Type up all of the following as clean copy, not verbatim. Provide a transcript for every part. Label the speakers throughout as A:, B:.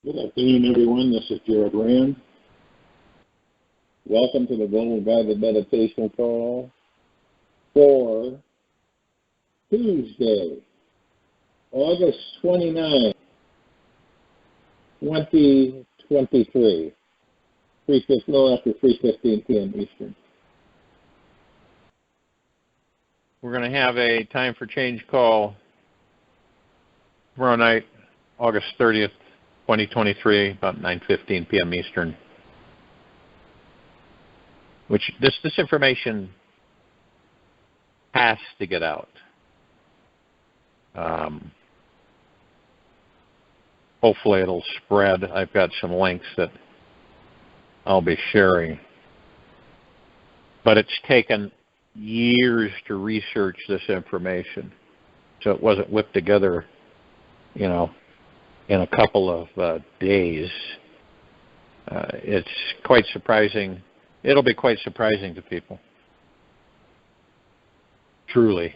A: Good afternoon, everyone. This is Jared Rand. Welcome to the Global Guided Meditation Call for Tuesday, August 29, 2023, after 3:15 p.m. Eastern.
B: We're going to have a time for change call tomorrow night, August 30th, 2023, about 9:15 p.m. Eastern. Which this information has to get out. Hopefully it'll spread. I've got some links that I'll be sharing. But it's taken years to research this information. So it wasn't whipped together, in a couple of days. It's quite surprising. It'll be quite surprising to people. Truly.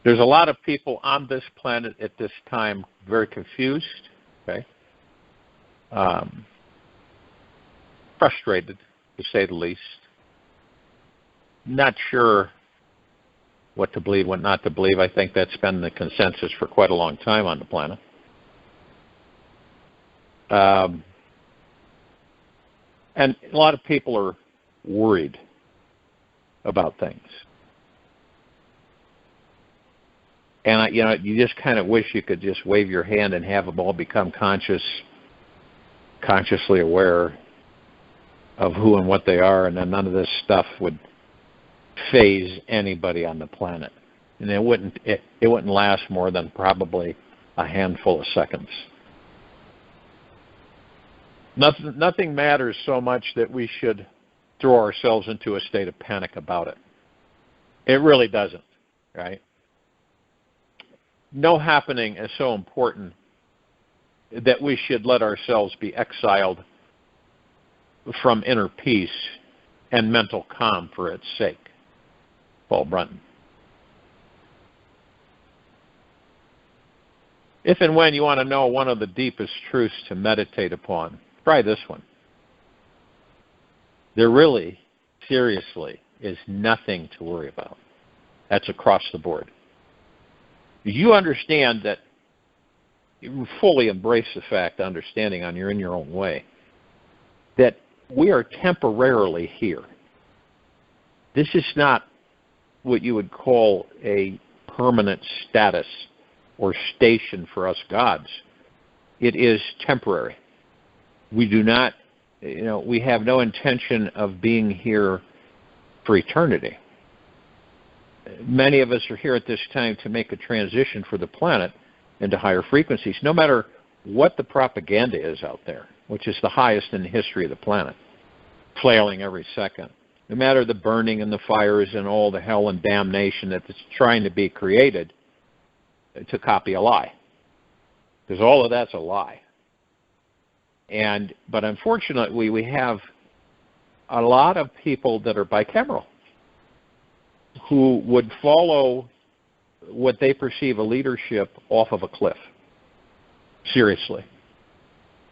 B: There's a lot of people on this planet at this time very confused, okay? Frustrated, to say the least. Not sure what to believe, what not to believe. I think that's been the consensus for quite a long time on the planet. And a lot of people are worried about things. And, you just kind of wish you could just wave your hand and have them all become consciously aware of who and what they are, and then none of this stuff would phase anybody on the planet. And it wouldn't last more than probably a handful of seconds. Nothing matters so much that we should throw ourselves into a state of panic about it. It really doesn't, right? No happening is so important that we should let ourselves be exiled from inner peace and mental calm for its sake. Paul Brunton. If and when you want to know one of the deepest truths to meditate upon, try this one. There really, seriously, is nothing to worry about. That's across the board. You understand that, you fully embrace the fact, understanding you're in your own way, that we are temporarily here. This is not what you would call a permanent status or station for us gods. It is temporary. We do not, we have no intention of being here for eternity. Many of us are here at this time to make a transition for the planet into higher frequencies, no matter what the propaganda is out there, which is the highest in the history of the planet, flailing every second. No matter the burning and the fires and all the hell and damnation that's trying to be created to copy a lie. Because all of that's a lie. But unfortunately, we have a lot of people that are bicameral who would follow what they perceive a leadership off of a cliff. Seriously.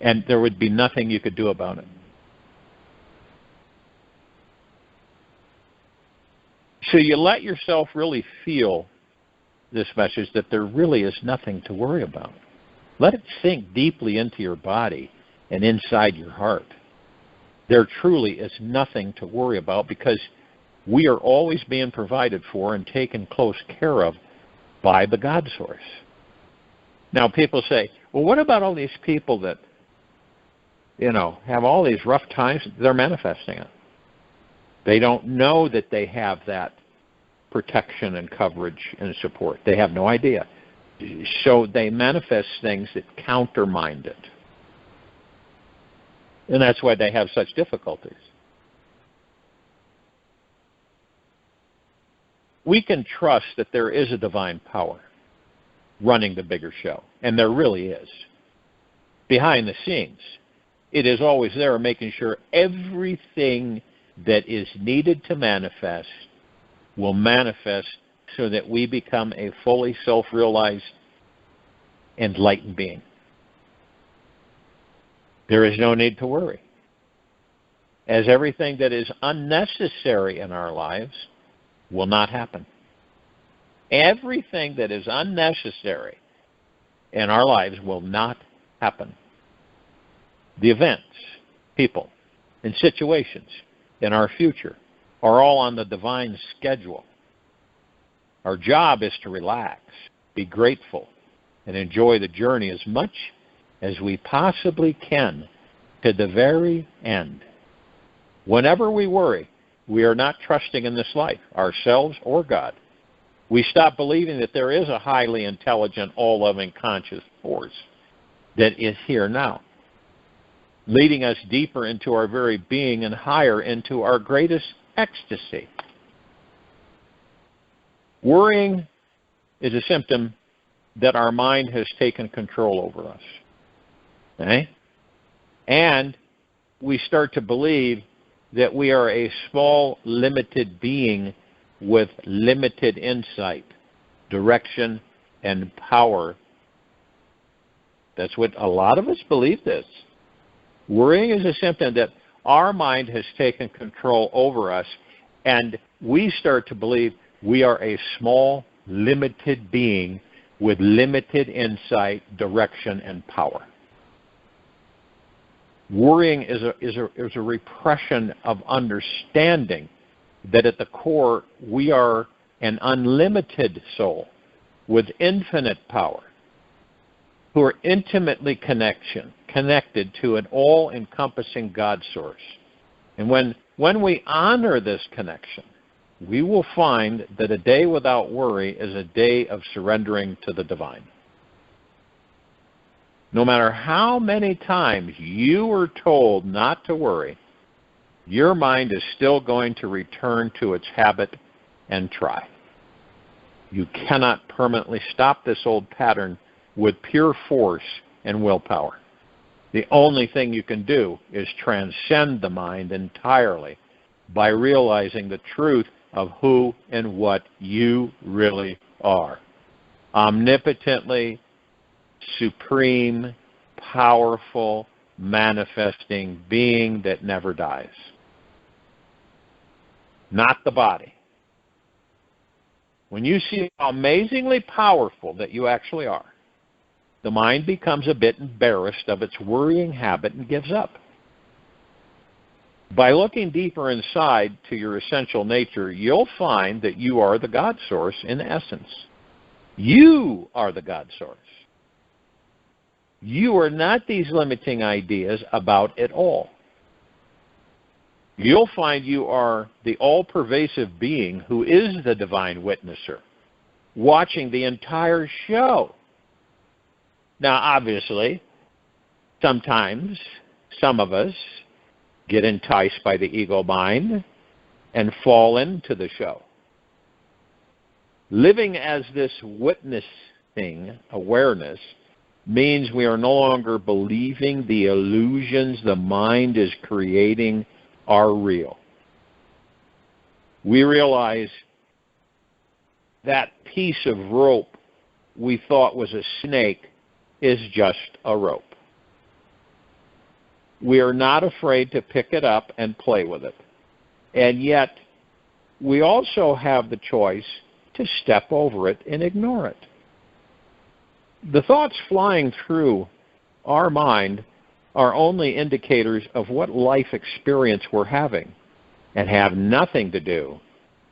B: And there would be nothing you could do about it. So you let yourself really feel this message that there really is nothing to worry about. Let it sink deeply into your body and inside your heart. There truly is nothing to worry about because we are always being provided for and taken close care of by the God Source. Now people say, well, what about all these people that, have all these rough times? They're manifesting it. They don't know that they have that protection and coverage and support. They have no idea. So they manifest things that countermand it. And that's why they have such difficulties. We can trust that there is a divine power running the bigger show. And there really is. Behind the scenes, it is always there making sure everything that is needed to manifest will manifest so that we become a fully self-realized, enlightened being. There is no need to worry, as everything that is unnecessary in our lives will not happen. Everything that is unnecessary in our lives will not happen. The events, people, and situations in our future are all on the divine schedule. Our job is to relax, be grateful, and enjoy the journey as much as we possibly can to the very end. Whenever we worry, we are not trusting in this life, ourselves or God. We stop believing that there is a highly intelligent, all-loving conscious force that is here now, leading us deeper into our very being and higher into our greatest ecstasy. Worrying is a symptom that our mind has taken control over us. Okay? And we start to believe that we are a small, limited being with limited insight, direction, and power. That's what a lot of us believe this. Worrying is a symptom that our mind has taken control over us, and we start to believe we are a small, limited being with limited insight, direction, and power. Worrying is a repression of understanding that at the core we are an unlimited soul with infinite power, who are intimately connected to an all-encompassing God source. And when we honor this connection, we will find that a day without worry is a day of surrendering to the divine. No matter how many times you are told not to worry, your mind is still going to return to its habit and try. You cannot permanently stop this old pattern with pure force and willpower. The only thing you can do is transcend the mind entirely by realizing the truth of who and what you really are. Omnipotently, supreme, powerful, manifesting being that never dies. Not the body. When you see how amazingly powerful that you actually are, the mind becomes a bit embarrassed of its worrying habit and gives up. By looking deeper inside to your essential nature, you'll find that you are the God source in essence. You are the God source. You are not these limiting ideas about it all. You'll find you are the all-pervasive being who is the divine witnesser, watching the entire show. Now, obviously, sometimes some of us get enticed by the ego mind and fall into the show. Living as this witnessing awareness means we are no longer believing the illusions the mind is creating are real. We realize that piece of rope we thought was a snake is just a rope. We are not afraid to pick it up and play with it. And yet, we also have the choice to step over it and ignore it. The thoughts flying through our mind are only indicators of what life experience we're having and have nothing to do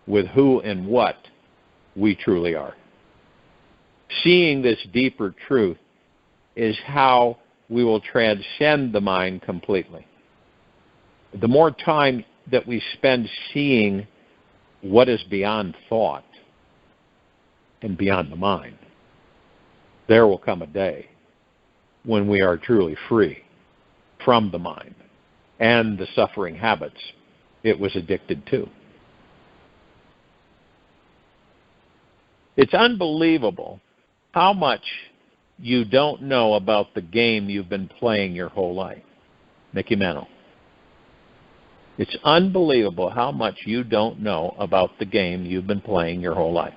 B: with who and what we truly are. Seeing this deeper truth is how we will transcend the mind completely. The more time that we spend seeing what is beyond thought and beyond the mind, there will come a day when we are truly free from the mind and the suffering habits it was addicted to. It's unbelievable how much you don't know about the game you've been playing your whole life. Mickey Mantle. It's unbelievable how much you don't know about the game you've been playing your whole life.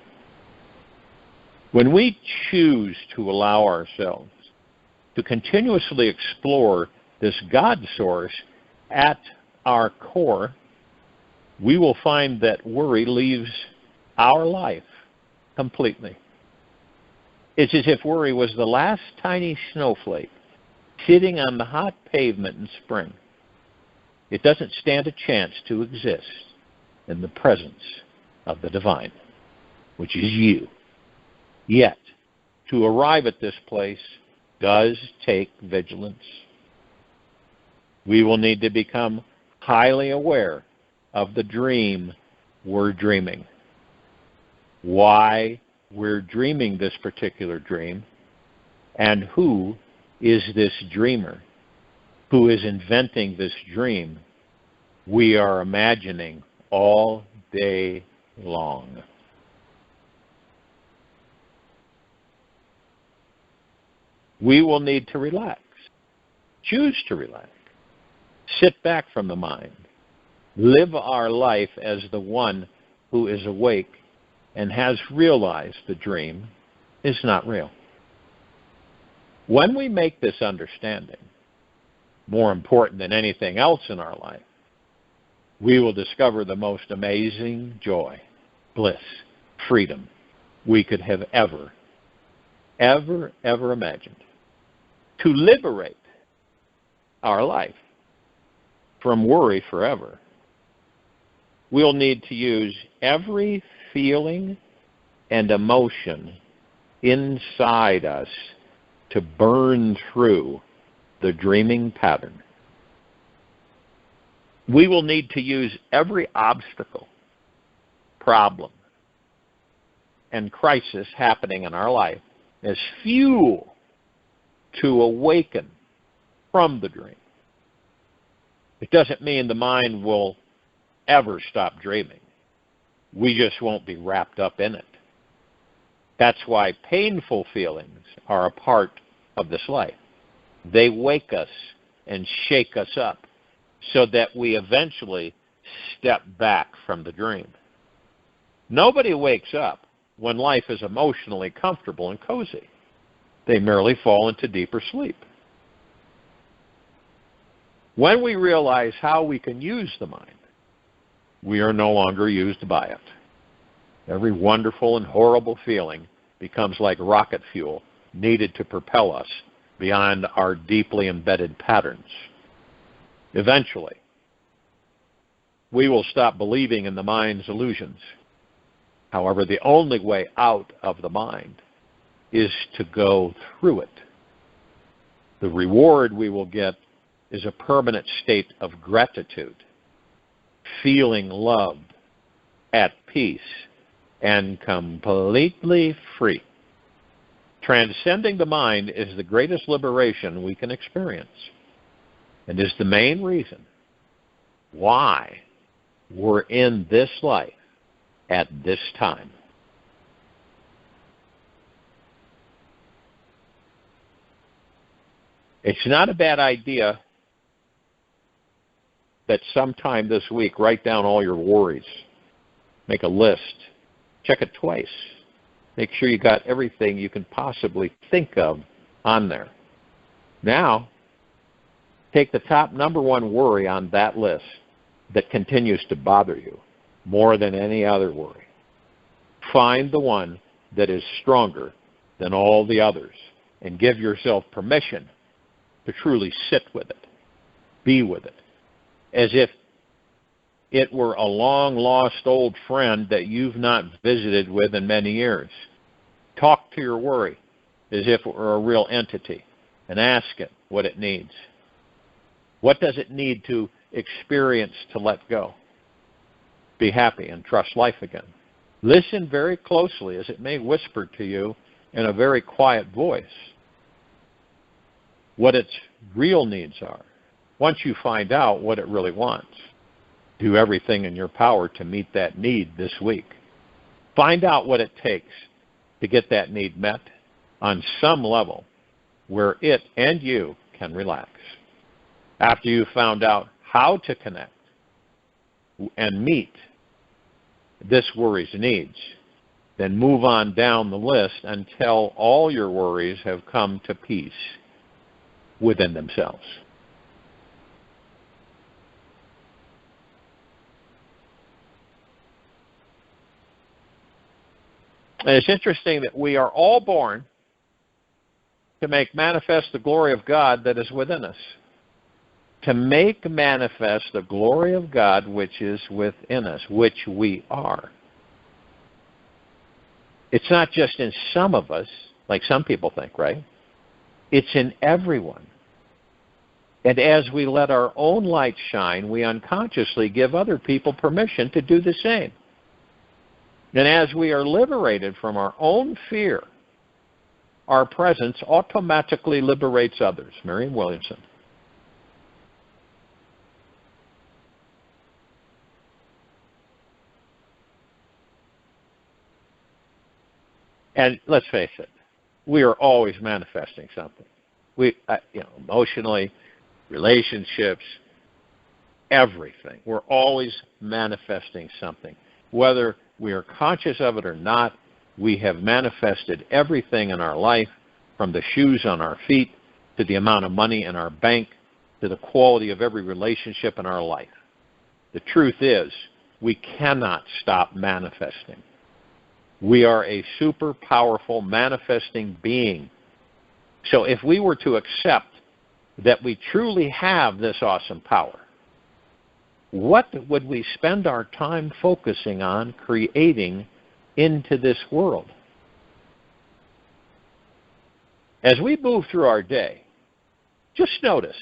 B: When we choose to allow ourselves to continuously explore this God source at our core, we will find that worry leaves our life completely. It's as if worry was the last tiny snowflake sitting on the hot pavement in spring. It doesn't stand a chance to exist in the presence of the divine, which is you. Yet, to arrive at this place does take vigilance. We will need to become highly aware of the dream we're dreaming, why we're dreaming this particular dream, and who is this dreamer, who is inventing this dream we are imagining all day long. We will need to relax, choose to relax, sit back from the mind, live our life as the one who is awake and has realized the dream is not real. When we make this understanding, more important than anything else in our life, we will discover the most amazing joy, bliss, freedom we could have ever imagined. To liberate our life from worry forever, we'll need to use every feeling and emotion inside us to burn through the dreaming pattern. We will need to use every obstacle, problem, and crisis happening in our life as fuel to awaken from the dream. It doesn't mean the mind will ever stop dreaming. We just won't be wrapped up in it. That's why painful feelings are a part of this life. They wake us and shake us up so that we eventually step back from the dream. Nobody wakes up when life is emotionally comfortable and cozy. They merely fall into deeper sleep. When we realize how we can use the mind, we are no longer used by it. Every wonderful and horrible feeling becomes like rocket fuel needed to propel us beyond our deeply embedded patterns. Eventually, we will stop believing in the mind's illusions. However, the only way out of the mind is to go through it. The reward we will get is a permanent state of gratitude, feeling loved, at peace, and completely free. Transcending the mind is the greatest liberation we can experience, and is the main reason why we're in this life at this time. It's not a bad idea that sometime this week write down all your worries. Make a list. Check it twice. Make sure you got everything you can possibly think of on there. Now, take the top number one worry on that list that continues to bother you more than any other worry. Find the one that is stronger than all the others and give yourself permission to truly sit with it, be with it, as if it were a long-lost old friend that you've not visited with in many years. Talk to your worry as if it were a real entity and ask it what it needs. What does it need to experience to let go? Be happy and trust life again. Listen very closely as it may whisper to you in a very quiet voice what its real needs are. Once you find out what it really wants, do everything in your power to meet that need this week. Find out what it takes to get that need met on some level where it and you can relax. After you've found out how to connect and meet this worry's needs, then move on down the list until all your worries have come to peace within themselves. And it's interesting that we are all born to make manifest the glory of God that is within us. To make manifest the glory of God which is within us, which we are. It's not just in some of us, like some people think, right? It's in everyone. And as we let our own light shine, we unconsciously give other people permission to do the same. And as we are liberated from our own fear, our presence automatically liberates others. Marianne Williamson. And let's face it, we are always manifesting something. We, emotionally, relationships, everything. We're always manifesting something. Whether we are conscious of it or not, we have manifested everything in our life, from the shoes on our feet, to the amount of money in our bank, to the quality of every relationship in our life. The truth is, we cannot stop manifesting. We are a super powerful manifesting being. So if we were to accept that we truly have this awesome power, what would we spend our time focusing on creating into this world? As we move through our day, just notice,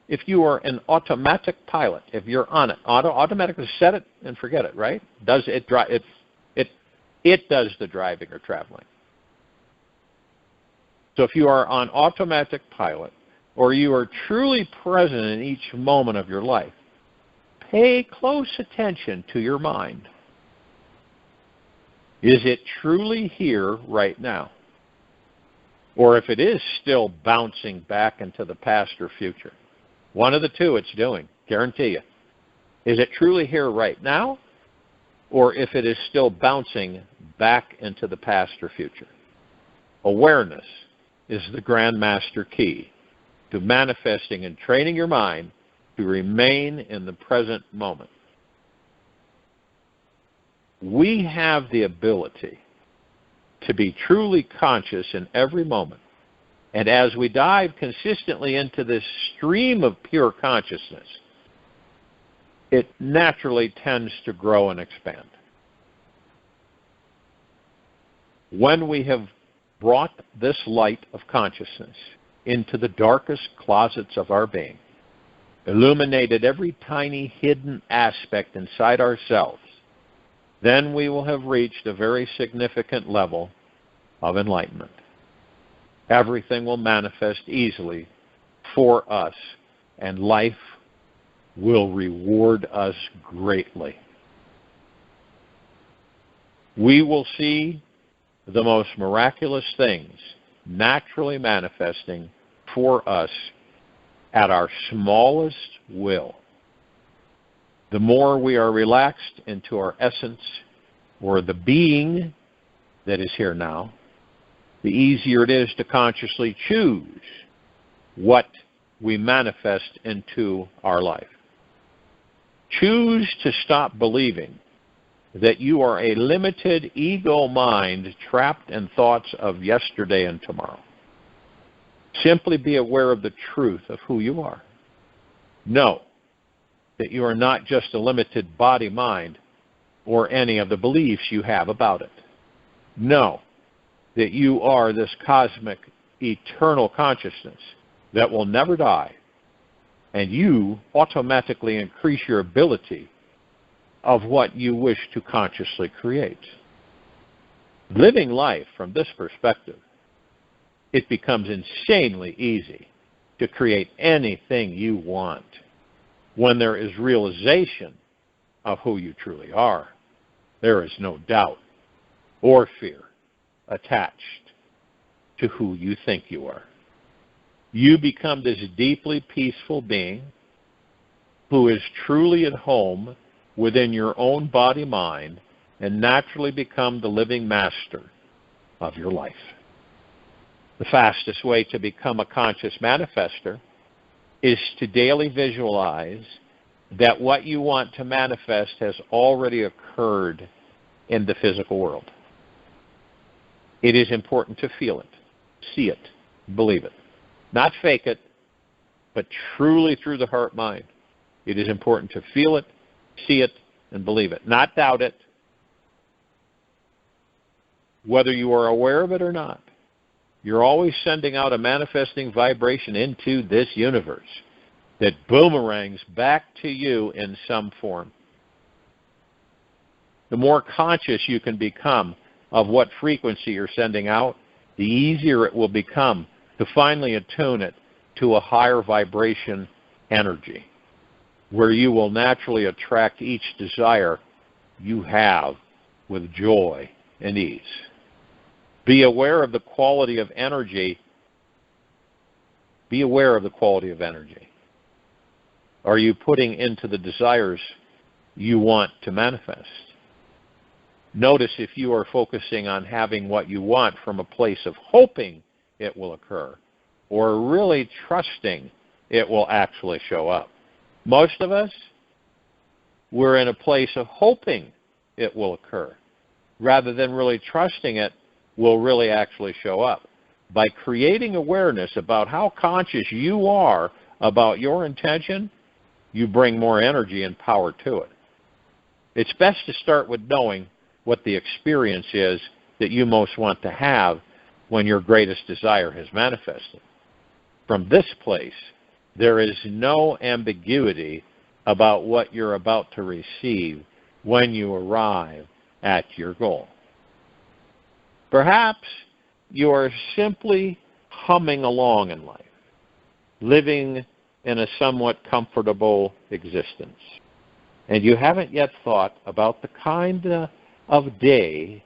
B: if you are an automatic pilot, if you're on it, automatically set it and forget it, right? It does the driving or traveling. So if you are on automatic pilot, or you are truly present in each moment of your life, pay close attention to your mind. Is it truly here right now? Or if it is still bouncing back into the past or future? One of the two it's doing, guarantee you. Is it truly here right now? Or if it is still bouncing back into the past or future? Awareness is the grand master key to manifesting and training your mind to remain in the present moment. We have the ability to be truly conscious in every moment. And as we dive consistently into this stream of pure consciousness, it naturally tends to grow and expand. When we have brought this light of consciousness into the darkest closets of our being, illuminated every tiny hidden aspect inside ourselves, then we will have reached a very significant level of enlightenment. Everything will manifest easily for us, and life will reward us greatly. We will see the most miraculous things naturally manifesting for us at our smallest will. The more we are relaxed into our essence, or the being that is here now, the easier it is to consciously choose what we manifest into our life. Choose to stop believing that you are a limited ego mind trapped in thoughts of yesterday and tomorrow. Simply be aware of the truth of who you are. Know that you are not just a limited body-mind or any of the beliefs you have about it. Know that you are this cosmic, eternal consciousness that will never die, and you automatically increase your ability of what you wish to consciously create. Living life from this perspective, it becomes insanely easy to create anything you want when there is realization of who you truly are. There is no doubt or fear attached to who you think you are. You become this deeply peaceful being who is truly at home within your own body-mind and naturally become the living master of your life. The fastest way to become a conscious manifester is to daily visualize that what you want to manifest has already occurred in the physical world. It is important to feel it, see it, believe it. Not fake it, but truly through the heart-mind. It is important to feel it, see it, and believe it. Not doubt it, whether you are aware of it or not. You're always sending out a manifesting vibration into this universe that boomerangs back to you in some form. The more conscious you can become of what frequency you're sending out, the easier it will become to finally attune it to a higher vibration energy, where you will naturally attract each desire you have with joy and ease. Be aware of the quality of energy. Be aware of the quality of energy. Are you putting into the desires you want to manifest? Notice if you are focusing on having what you want from a place of hoping it will occur, or really trusting it will actually show up. Most of us, we're in a place of hoping it will occur, rather than really trusting it will really actually show up. By creating awareness about how conscious you are about your intention, you bring more energy and power to it. It's best to start with knowing what the experience is that you most want to have when your greatest desire has manifested. From this place, there is no ambiguity about what you're about to receive when you arrive at your goal. Perhaps you are simply humming along in life, living in a somewhat comfortable existence, and you haven't yet thought about the kind of day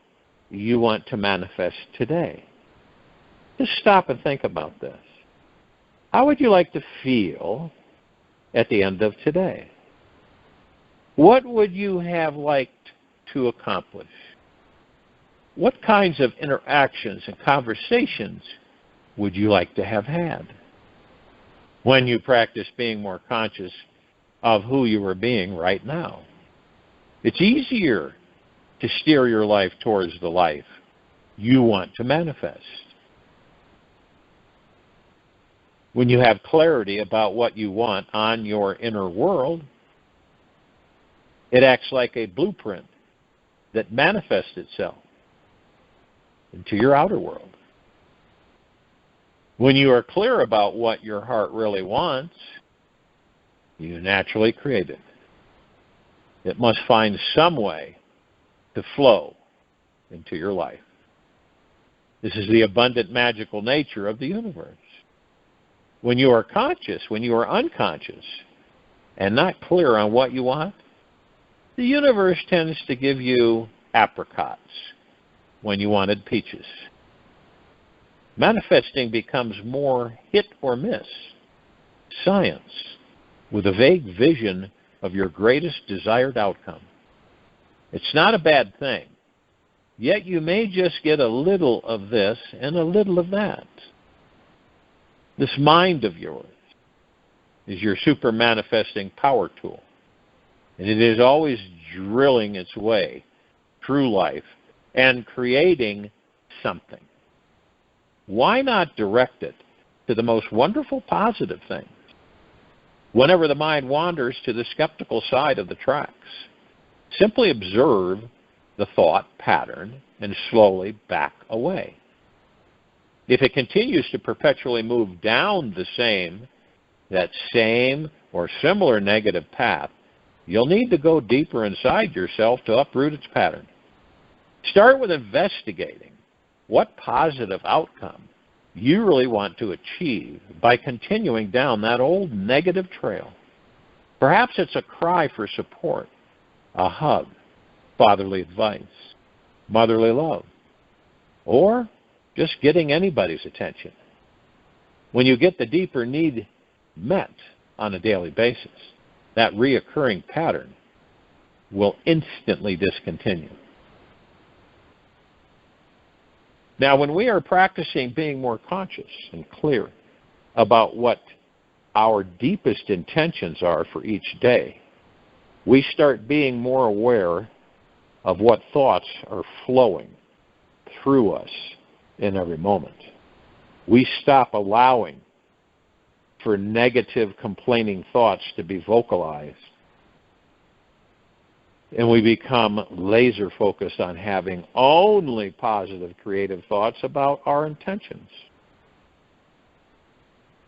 B: you want to manifest today. Just stop and think about this. How would you like to feel at the end of today? What would you have liked to accomplish? What kinds of interactions and conversations would you like to have had? When you practice being more conscious of who you are being right now, it's easier to steer your life towards the life you want to manifest. When you have clarity about what you want on your inner world, it acts like a blueprint that manifests itself into your outer world. When you are clear about what your heart really wants, you naturally create it. It must find some way to flow into your life. This is the abundant, magical nature of the universe. When you are conscious, when you are unconscious, and not clear on what you want, the universe tends to give you apricots when you wanted peaches. Manifesting becomes more hit or miss. Science, with a vague vision of your greatest desired outcome. It's not a bad thing, yet you may just get a little of this and a little of that. This mind of yours is your super manifesting power tool, and it is always drilling its way through life and creating something. Why not direct it to the most wonderful positive things? Whenever the mind wanders to the skeptical side of the tracks, simply observe the thought pattern and slowly back away. If it continues to perpetually move down that same or similar negative path, you'll need to go deeper inside yourself to uproot its pattern. Start with investigating what positive outcome you really want to achieve by continuing down that old negative trail. Perhaps it's a cry for support, a hug, fatherly advice, motherly love, or just getting anybody's attention. When you get the deeper need met on a daily basis, that reoccurring pattern will instantly discontinue. Now, when we are practicing being more conscious and clear about what our deepest intentions are for each day, we start being more aware of what thoughts are flowing through us in every moment. We stop allowing for negative complaining thoughts to be vocalized, and we become laser focused on having only positive creative thoughts about our intentions.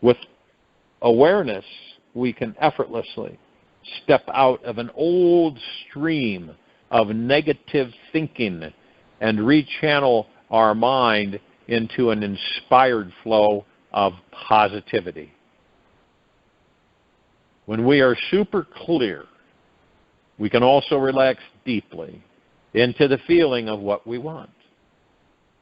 B: With awareness, we can effortlessly step out of an old stream of negative thinking and rechannel our mind into an inspired flow of positivity. When we are super clear, we can also relax deeply into the feeling of what we want.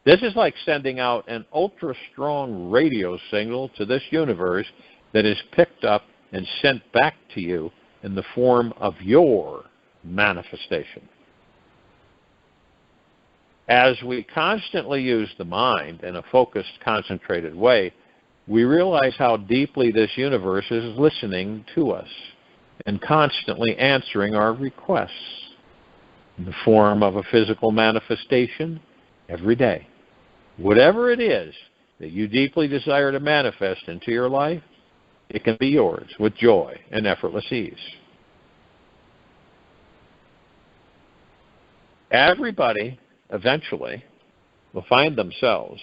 B: This is like sending out an ultra-strong radio signal to this universe that is picked up and sent back to you in the form of your manifestation. As we constantly use the mind in a focused, concentrated way, we realize how deeply this universe is listening to us and constantly answering our requests in the form of a physical manifestation every day. Whatever it is that you deeply desire to manifest into your life, it can be yours with joy and effortless ease. Everybody eventually will find themselves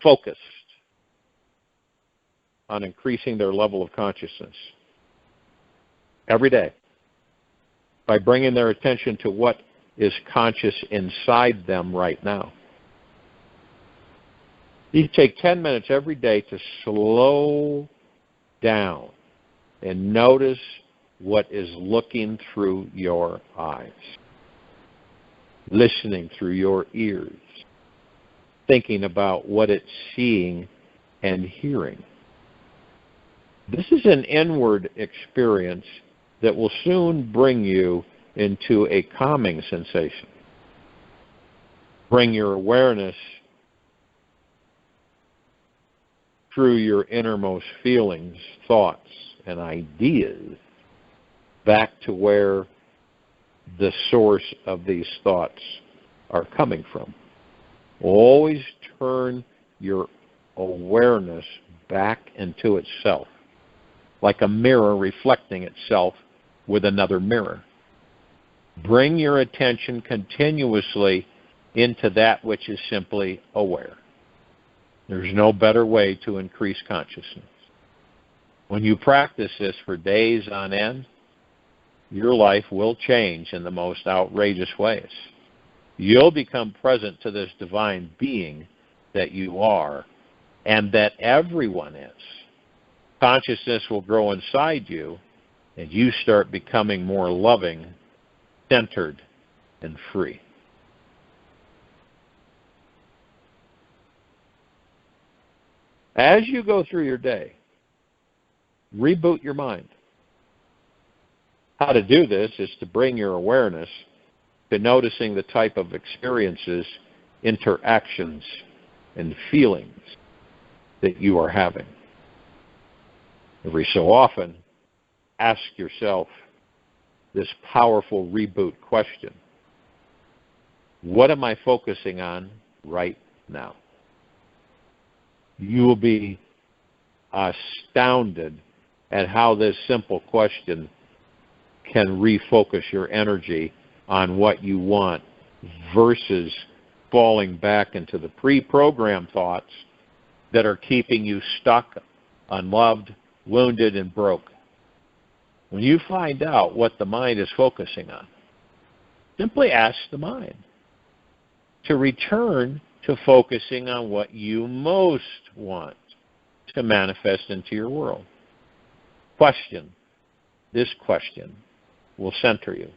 B: focused on increasing their level of consciousness every day by bringing their attention to what is conscious inside them right now. You take 10 minutes every day to slow down and notice what is looking through your eyes, listening through your ears, thinking about what it's seeing and hearing. This is an inward experience that will soon bring you into a calming sensation. Bring your awareness through your innermost feelings, thoughts, and ideas back to where the source of these thoughts are coming from. Always turn your awareness back into itself, like a mirror reflecting itself with another mirror. Bring your attention continuously into that which is simply aware. There's no better way to increase consciousness. When you practice this for days on end, your life will change in the most outrageous ways. You'll become present to this divine being that you are and that everyone is. Consciousness will grow inside you, and you start becoming more loving, centered, and free. As you go through your day, reboot your mind. How to do this is to bring your awareness to noticing the type of experiences, interactions, and feelings that you are having. Every so often, ask yourself this powerful reboot question. What am I focusing on right now? You will be astounded at how this simple question can refocus your energy on what you want versus falling back into the pre-programmed thoughts that are keeping you stuck, unloved, wounded, and broke. When you find out what the mind is focusing on, simply ask the mind to return to focusing on what you most want to manifest into your world. This question will center you,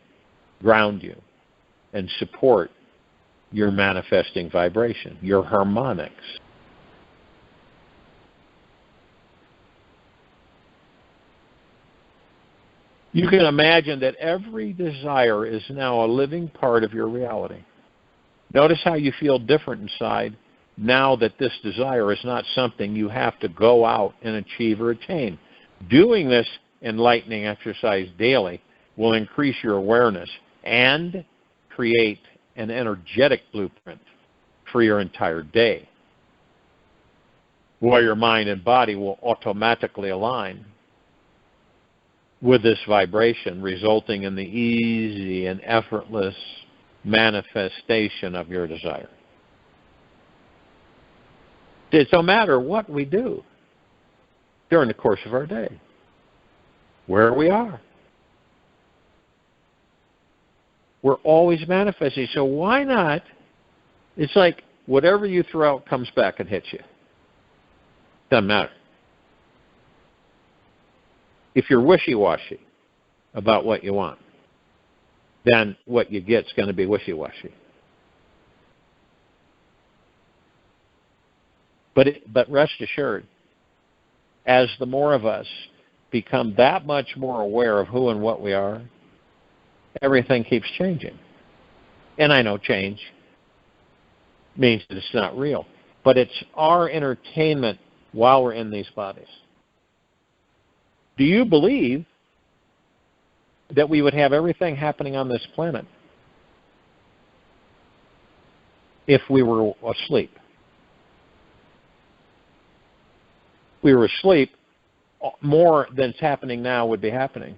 B: ground you, and support your manifesting vibration, your harmonics. You can imagine that every desire is now a living part of your reality. Notice how you feel different inside now that this desire is not something you have to go out and achieve or attain. Doing this enlightening exercise daily will increase your awareness and create an energetic blueprint for your entire day, where your mind and body will automatically align with this vibration, resulting in the easy and effortless manifestation of your desire. It don't matter what we do during the course of our day, where we are. We're always manifesting. So why not? It's like whatever you throw out comes back and hits you. Doesn't matter. If you're wishy-washy about what you want, then what you get's going to be wishy-washy. But rest assured, as the more of us become that much more aware of who and what we are, everything keeps changing. And I know change means that it's not real, but it's our entertainment while we're in these bodies. Do you believe that we would have everything happening on this planet if we were asleep? If we were asleep, more than's happening now would be happening.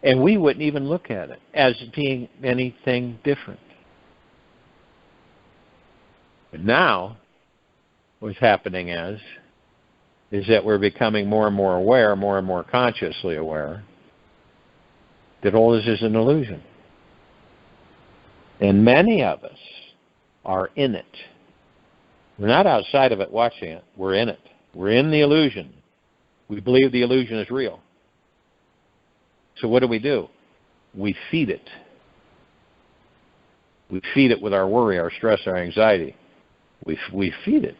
B: And we wouldn't even look at it as being anything different. But now, what's happening is that we're becoming more and more aware, more and more consciously aware, that all this is an illusion. And many of us are in it. We're not outside of it watching it. We're in it. We're in the illusion. We believe the illusion is real. So what do? We feed it. We feed it with our worry, our stress, our anxiety. We feed it.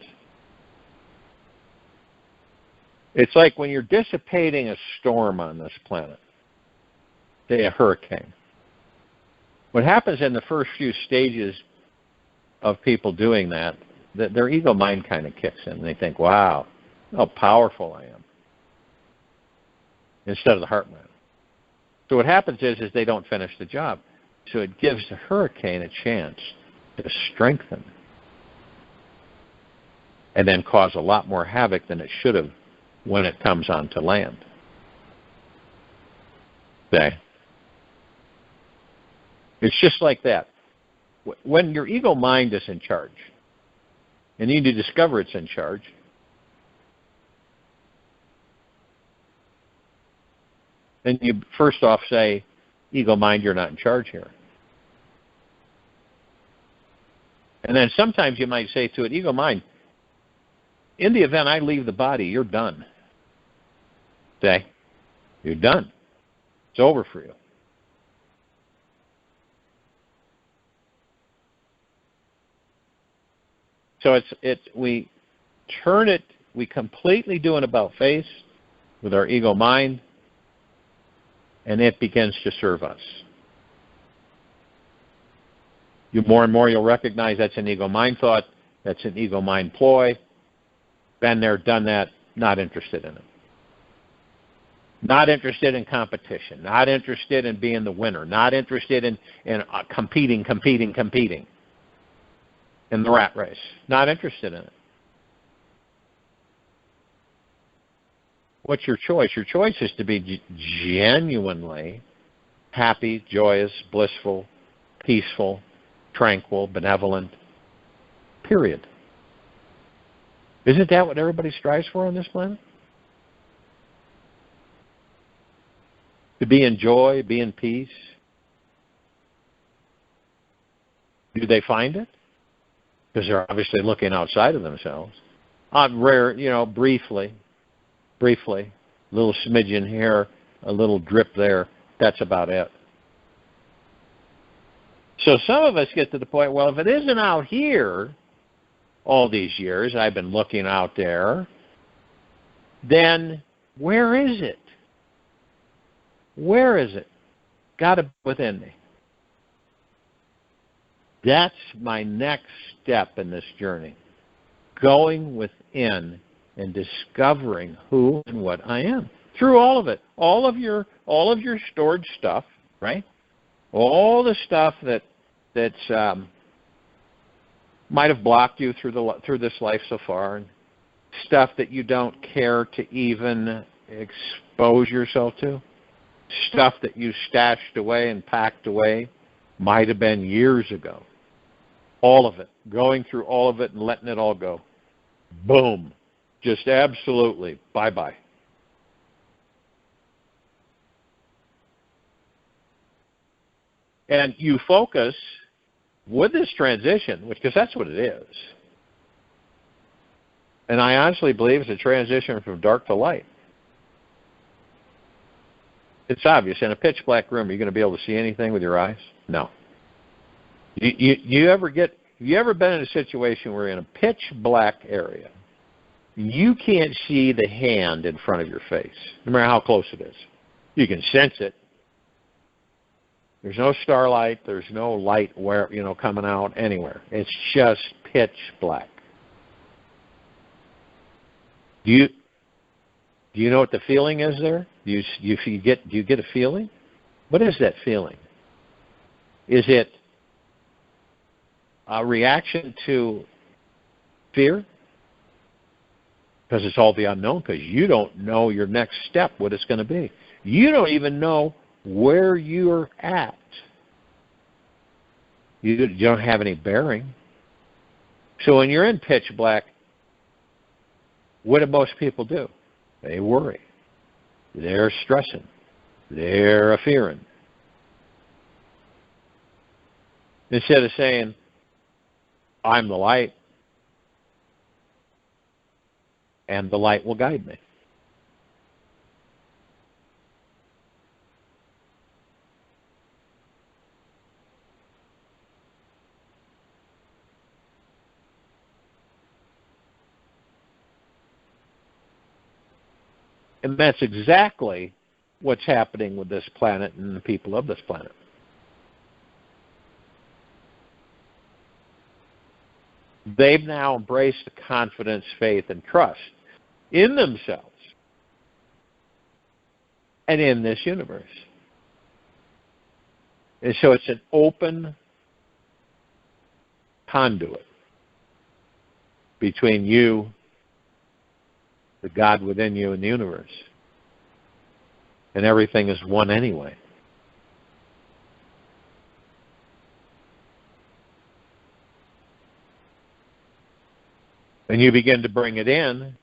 B: It's like when you're dissipating a storm on this planet, say a hurricane. What happens in the first few stages of people doing that, their ego mind kind of kicks in. They think, wow, how powerful I am, instead of the heart mind. So what happens is they don't finish the job. So it gives the hurricane a chance to strengthen and then cause a lot more havoc than it should have when it comes onto land. Okay? It's just like that. When your ego mind is in charge, and you need to discover it's in charge, then you first off say, ego mind, you're not in charge here. And then sometimes you might say to it, ego mind, in the event I leave the body, you're done. Okay? You're done. It's over for you. So we turn it, we completely do an about face with our ego mind, and it begins to serve us. More and more you'll recognize that's an ego mind thought, that's an ego mind ploy. Been there, done that, not interested in it. Not interested in competition, not interested in being the winner, not interested in competing in the rat race. Not interested in it. What's your choice? Your choice is to be genuinely happy, joyous, blissful, peaceful, tranquil, benevolent, period. Isn't that what everybody strives for on this planet? To be in joy, be in peace. Do they find it? Because they're obviously looking outside of themselves. Briefly, a little smidgen here, a little drip there, that's about it. So some of us get to the point, well, if it isn't out here all these years, I've been looking out there, then where is it? Where is it? Got to be within me. That's my next step in this journey. Going within and discovering who and what I am. Through all of it. All of your stored stuff, right? All the stuff that that's might have blocked you through this life so far, and stuff that you don't care to even expose yourself to, stuff that you stashed away and packed away, might have been years ago. All of it, going through all of it and letting it all go. Boom. Just absolutely bye-bye. And you focus with this transition, because that's what it is. And I honestly believe it's a transition from dark to light. It's obvious. In a pitch black room, are you going to be able to see anything with your eyes? No. You ever been in a situation where in a pitch black area, you can't see the hand in front of your face, no matter how close it is? You can sense it. There's no starlight. There's no light coming out anywhere. It's just pitch black. Do you know what the feeling is there? Do you get a feeling? What is that feeling? Is it a reaction to fear? Because it's all the unknown, because you don't know your next step, what it's going to be. You don't even know where you're at. You don't have any bearing. So when you're in pitch black, what do most people do? They worry. They're stressing. They're fearing. Instead of saying, I'm the light, and the light will guide me. And that's exactly what's happening with this planet and the people of this planet. They've now embraced the confidence, faith, and trust in themselves and in this universe. And so it's an open conduit between you, the God within you, and the universe. And everything is one anyway. And you begin to bring it in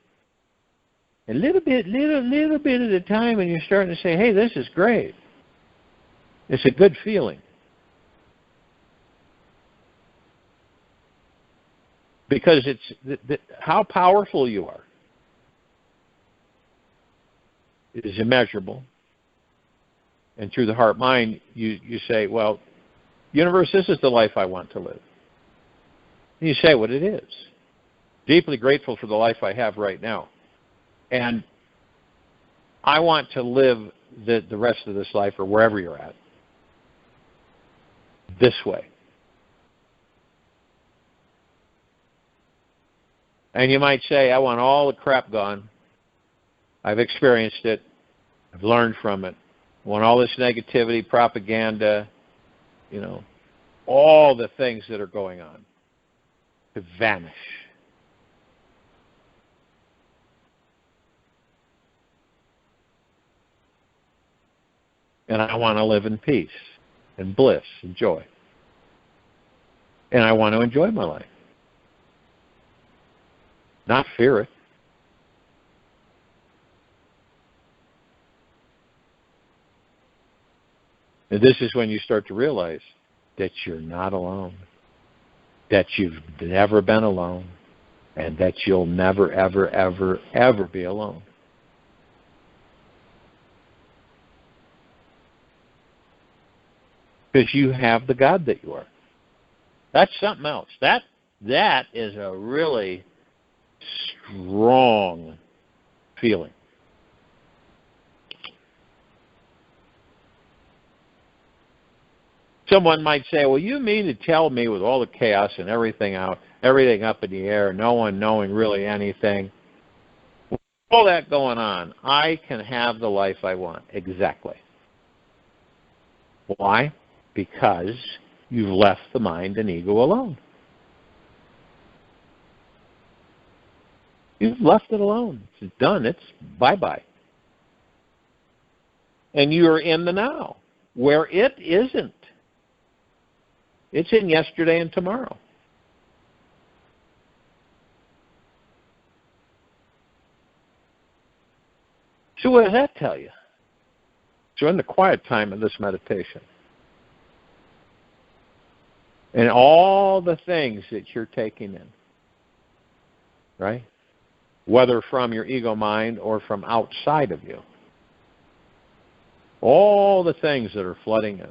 B: a little bit at a time, and you're starting to say, hey, this is great. It's a good feeling. Because it's how powerful you are is immeasurable. And through the heart-mind, you say, well, universe, this is the life I want to live. And you say what it is. Deeply grateful for the life I have right now. And I want to live the rest of this life, or wherever you're at, this way. And you might say, I want all the crap gone. I've experienced it. I've learned from it. I want all this negativity, propaganda, all the things that are going on to vanish. And I want to live in peace and bliss and joy. And I want to enjoy my life. Not fear it. And this is when you start to realize that you're not alone, that you've never been alone, and that you'll never, ever, ever, ever be alone. Because you have the God that you are. That's something else. That is a really strong feeling. Someone might say, well, you mean to tell me with all the chaos and everything up in the air, no one knowing really anything, with all that going on, I can have the life I want. Exactly. Why? Because You've left the mind and ego alone. You've left it alone. It's done. It's bye-bye. And you're in the now, where it isn't. It's in yesterday and tomorrow. So what does that tell you? So in the quiet time of this meditation, and all the things that you're taking in, right? Whether from your ego mind or from outside of you, all the things that are flooding in.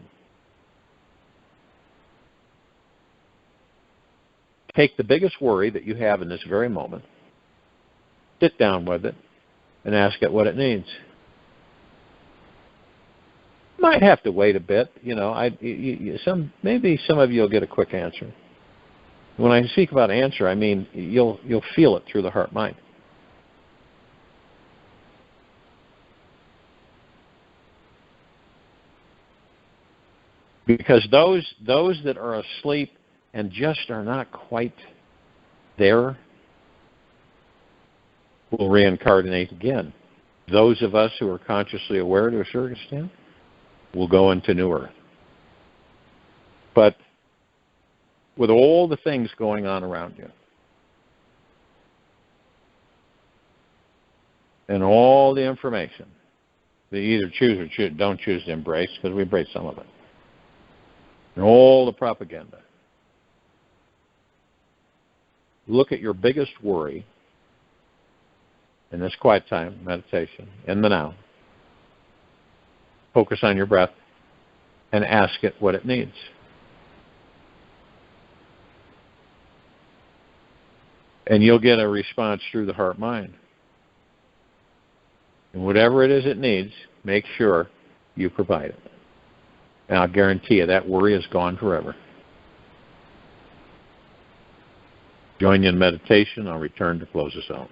B: Take the biggest worry that you have in this very moment, sit down with it, and ask it what it needs. Might have to wait a bit, maybe some of you will get a quick answer. When I speak about answer, I mean you'll feel it through the heart mind. Because those that are asleep and just are not quite there will reincarnate again. Those of us who are consciously aware to a certain extent will go into New Earth. But with all the things going on around you, and all the information that you either choose or don't choose to embrace, because we embrace some of it, and all the propaganda, look at your biggest worry in this quiet time, meditation, in the now. Focus on your breath and ask it what it needs. And you'll get a response through the heart mind. And whatever it is it needs, make sure you provide it. And I'll guarantee you that worry is gone forever. Join you in meditation. I'll return to close us out.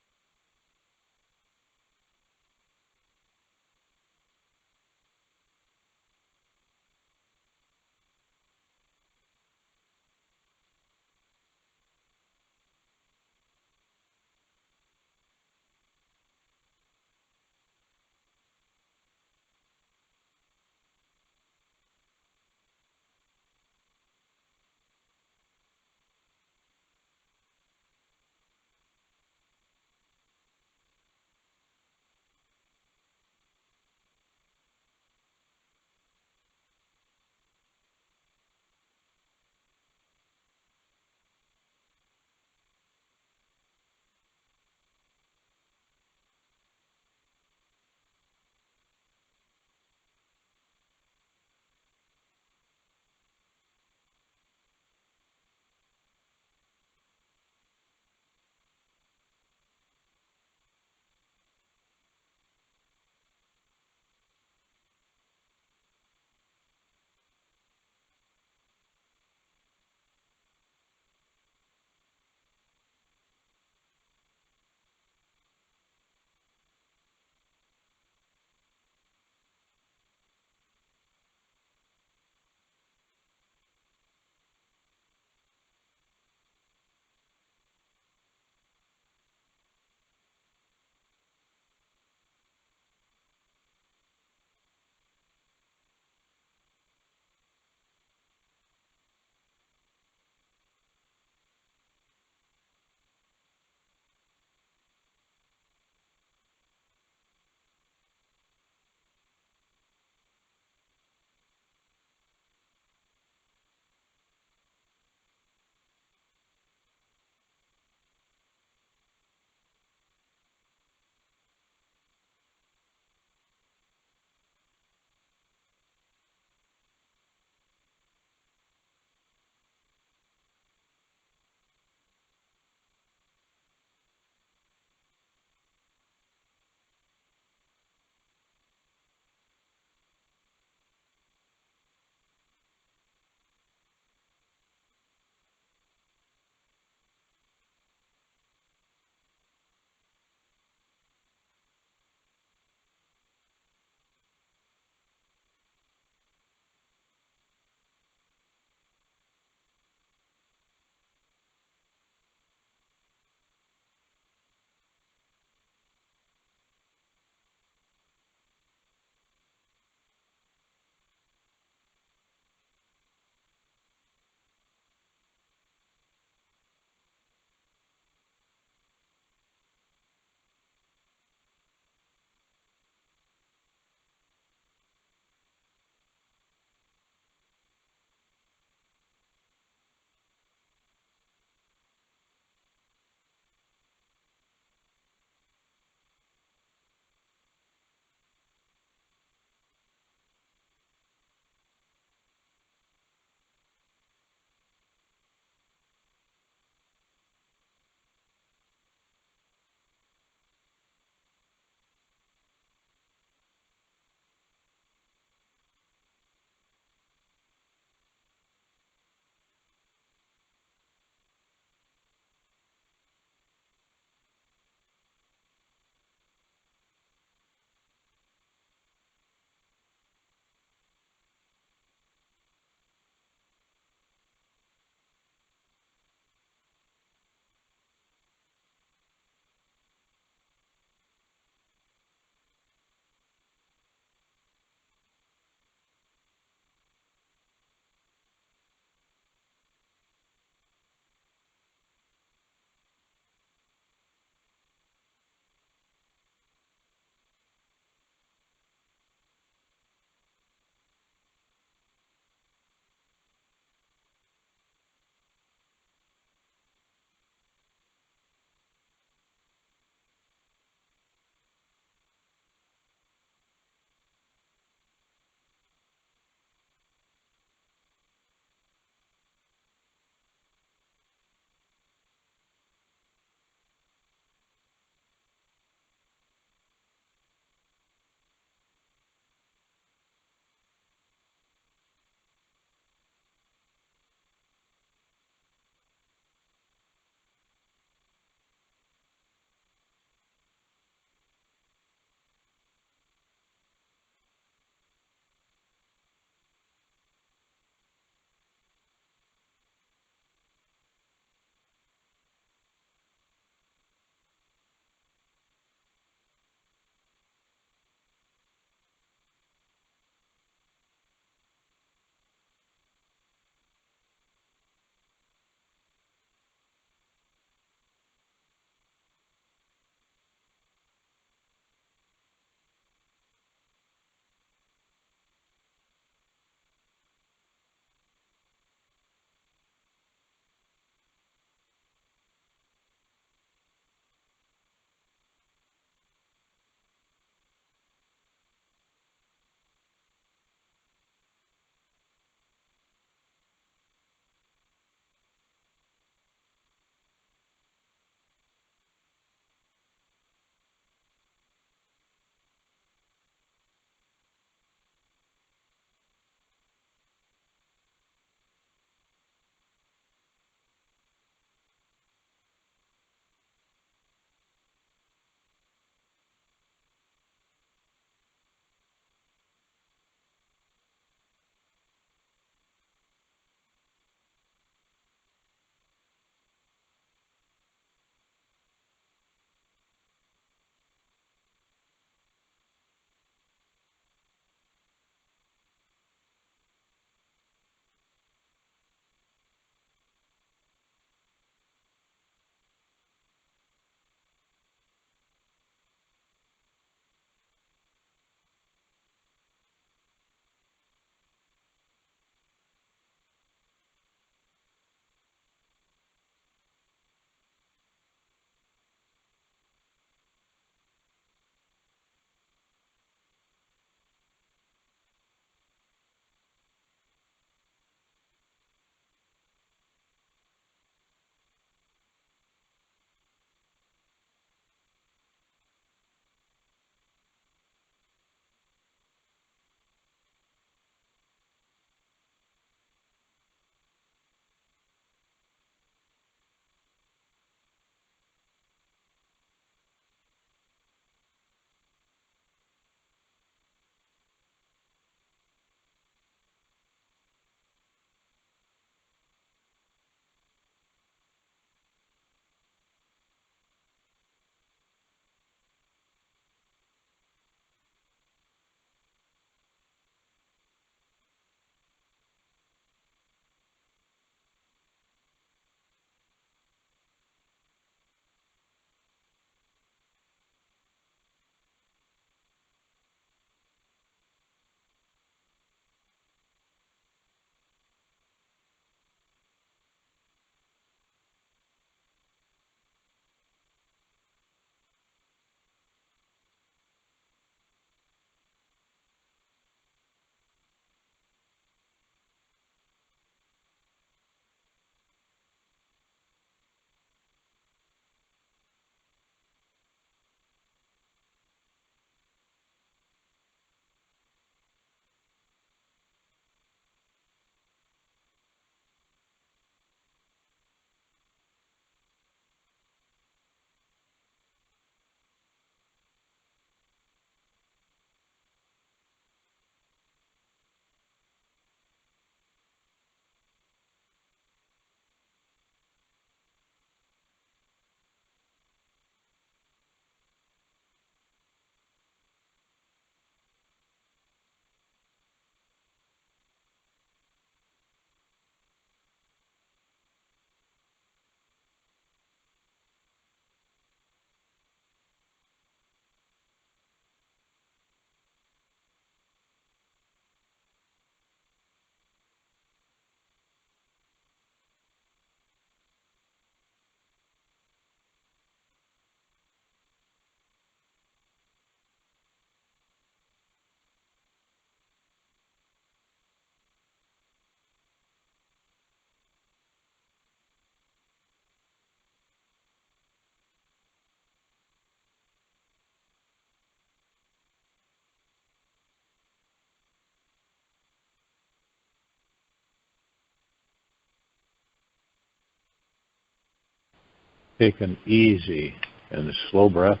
B: Take an easy and slow breath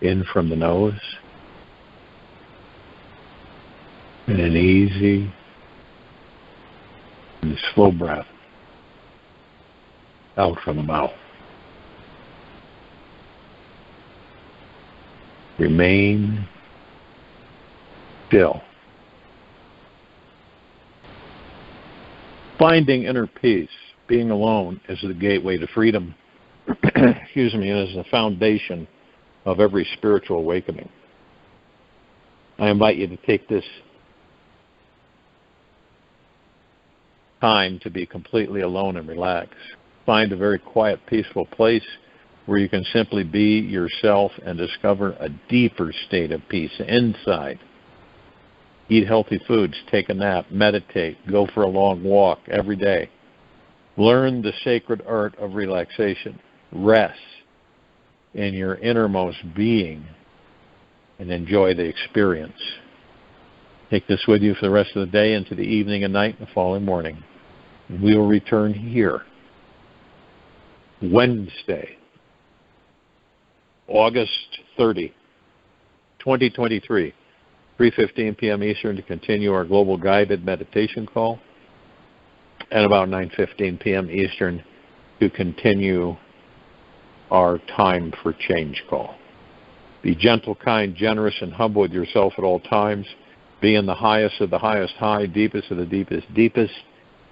B: in from the nose, and an easy and slow breath out from the mouth. Remain still. Finding inner peace, being alone, is the gateway to freedom. Excuse me, and is the foundation of every spiritual awakening. I invite you to take this time to be completely alone and relax. Find a very quiet, peaceful place where you can simply be yourself and discover a deeper state of peace inside. Eat healthy foods, take a nap, meditate, go for a long walk every day. Learn the sacred art of relaxation. Rest in your innermost being and enjoy the experience. Take this with you for the rest of the day, into the evening and night and the following morning. We will return here Wednesday, August 30, 2023, 3:15 p.m. Eastern, to continue our global guided meditation call, and about 9:15 p.m. Eastern to continue our time for change call. Be gentle, kind, generous, and humble with yourself at all times. Be in the highest of the highest high, deepest of the deepest, deepest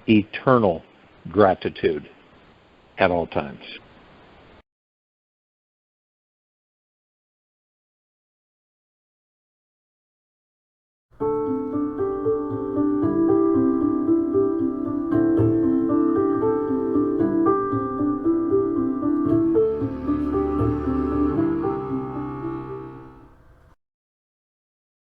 B: eternal gratitude at all times.